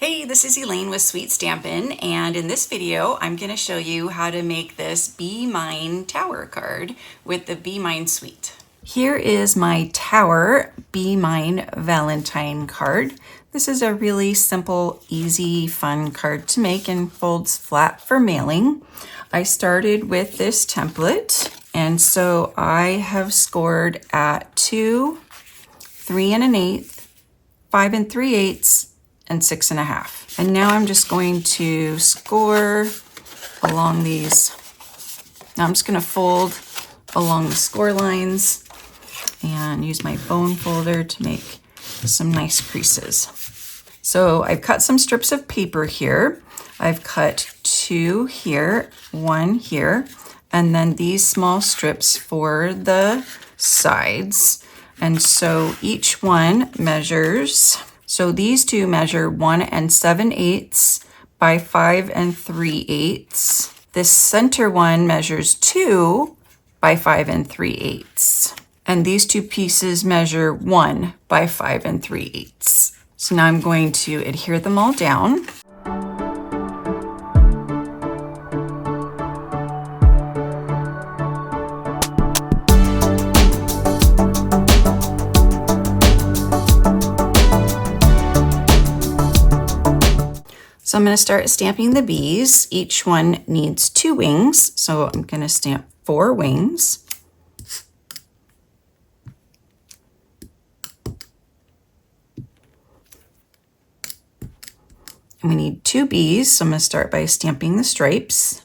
Hey, this is Elaine with Sweet Stampin', and in this video I'm going to show you how to make this Be Mine tower card with the Be Mine suite. Here is my tower Be Mine Valentine card. This is a really simple, easy, fun card to make and folds flat for mailing. I started with this template, and so I have scored at 2, 3 1/8, 5 3/8, and 6 1/2. And now I'm just going to score along these. Now I'm just going to fold along the score lines and use my bone folder to make some nice creases. So I've cut some strips of paper here. I've cut 2 here, 1 here, and then these small strips for the sides. And so each one measures, so these two measure 1 7/8 by 5 3/8. This center one measures 2 by 5 3/8. And these two pieces measure 1 by 5 3/8. So now I'm going to adhere them all down. So I'm going to start stamping the bees. Each one needs 2 wings, so I'm going to stamp 4 wings. And we need 2 bees, so I'm going to start by stamping the stripes.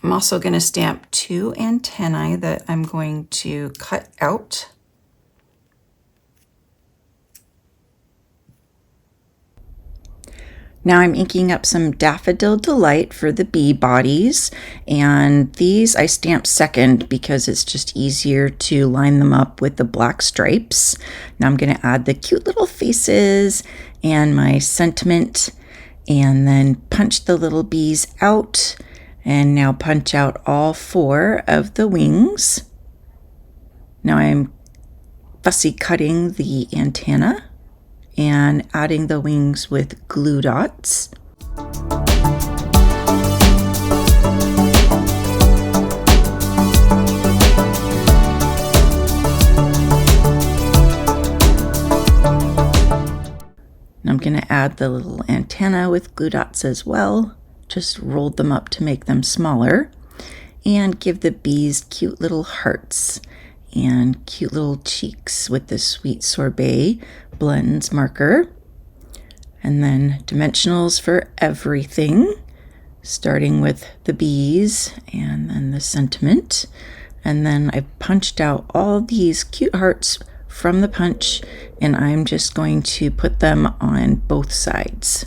I'm also going to stamp 2 antennae that I'm going to cut out. Now I'm inking up some Daffodil Delight for the bee bodies, and these I stamp second because it's just easier to line them up with the black stripes. Now I'm going to add the cute little faces and my sentiment, and then punch the little bees out. And now punch out all 4 of the wings. Now I'm fussy cutting the antenna and adding the wings with glue dots. Now I'm going to add the little antenna with glue dots as well. Just rolled them up to make them smaller, and give the bees cute little hearts and cute little cheeks with the Sweet Sorbet blends marker. And then dimensionals for everything, starting with the bees and then the sentiment. And then I punched out all these cute hearts from the punch, and I'm just going to put them on both sides.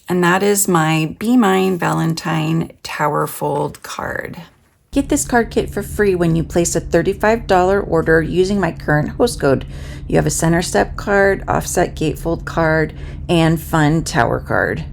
And that is my Be Mine Valentine Tower Fold card. Get this card kit for free when you place a $35 order using my current host code. You have a center step card, offset gatefold card, and fun tower card.